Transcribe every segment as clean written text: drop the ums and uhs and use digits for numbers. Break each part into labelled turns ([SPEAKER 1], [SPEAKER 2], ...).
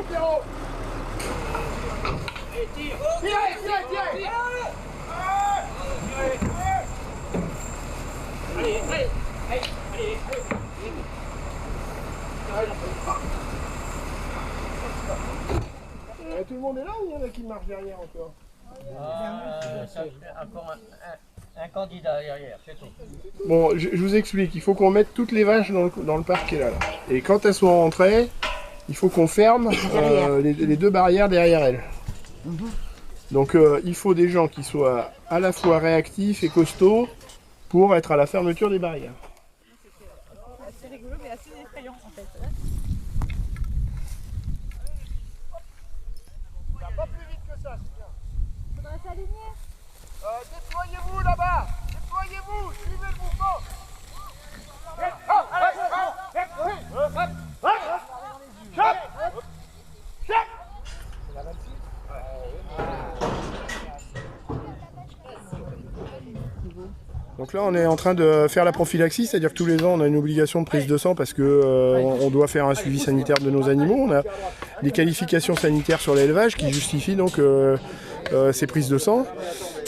[SPEAKER 1] Pierrot. Tirez. Allez. Tout le monde est là ou il y en a qui marchent derrière encore?
[SPEAKER 2] Encore un candidat derrière, c'est tout.
[SPEAKER 1] Bon, je vous explique, il faut qu'on mette toutes les vaches dans le parc qui est là. Et quand elles sont rentrées, il faut qu'on ferme les deux barrières derrière elles. Donc il faut des gens qui soient à la fois réactifs et costauds pour être à la fermeture des barrières.
[SPEAKER 3] C'est rigolo mais assez effrayant en fait.
[SPEAKER 1] Ça va pas plus vite que ça, c'est bien.
[SPEAKER 3] Faudrait s'aligner.
[SPEAKER 1] Déployez-vous là-bas. Déployez-vous, suivez le mouvement. Donc là on est en train de faire la prophylaxie, c'est-à-dire que tous les ans on a une obligation de prise de sang parce que on doit faire un suivi sanitaire de nos animaux. On a des qualifications sanitaires sur l'élevage qui justifient donc ces prises de sang.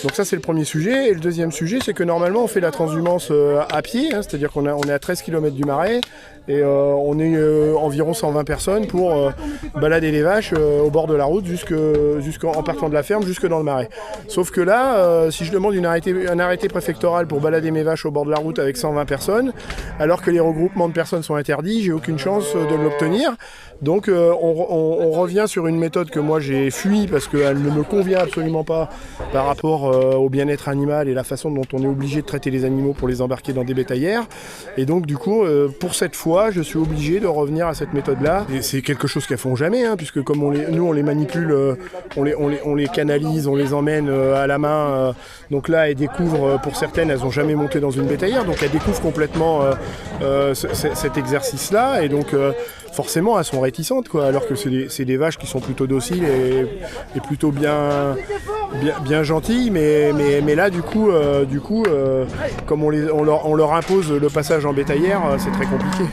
[SPEAKER 1] Donc ça c'est le premier sujet. Et le deuxième sujet c'est que normalement on fait la transhumance à pied, hein, c'est-à-dire qu'on est à 13 km du Marais et on est environ 120 personnes pour balader les vaches au bord de la route jusqu'en partant de la ferme jusque dans le Marais. Sauf que là, si je demande un arrêté préfectoral pour balader mes vaches au bord de la route avec 120 personnes, alors que les regroupements de personnes sont interdits, j'ai aucune chance de l'obtenir. Donc on revient sur une méthode que moi j'ai fui parce qu'elle ne me convient absolument pas par rapport au bien-être animal et la façon dont on est obligé de traiter les animaux pour les embarquer dans des bétaillères. Et donc du coup, pour cette fois, je suis obligé de revenir à cette méthode-là. Et c'est quelque chose qu'elles font jamais, hein, puisque comme nous on les manipule, on les canalise, on les emmène à la main. Donc là, elles découvrent, pour certaines, elles n'ont jamais monté dans une bétaillère, donc elles découvrent complètement cet exercice-là. Et donc forcément, elles sont réticentes, quoi, alors que c'est des vaches qui sont plutôt dociles et plutôt bien gentilles. Mais là, du coup, comme on leur impose le passage en bétaillère, c'est très compliqué.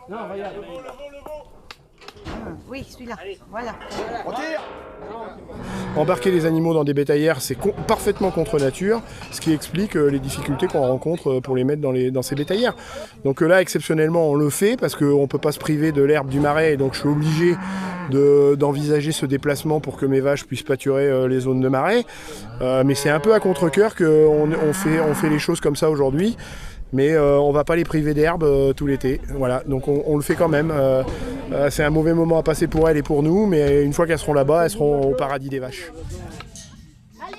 [SPEAKER 4] Non, regarde.
[SPEAKER 3] Oui, celui-là. Voilà.
[SPEAKER 4] On tire.
[SPEAKER 1] Embarquer les animaux dans des bétaillères, c'est parfaitement contre nature, ce qui explique les difficultés qu'on rencontre pour les mettre dans ces bétaillères. Donc là, exceptionnellement, on le fait parce qu'on ne peut pas se priver de l'herbe du Marais, et donc je suis obligé d'envisager ce déplacement pour que mes vaches puissent pâturer les zones de Marais. Mais c'est un peu à contre-cœur qu'on fait les choses comme ça aujourd'hui. Mais on va pas les priver d'herbe tout l'été. Voilà, donc on le fait quand même. C'est un mauvais moment à passer pour elles et pour nous, mais une fois qu'elles seront là-bas, elles seront au paradis des vaches.
[SPEAKER 3] Allez.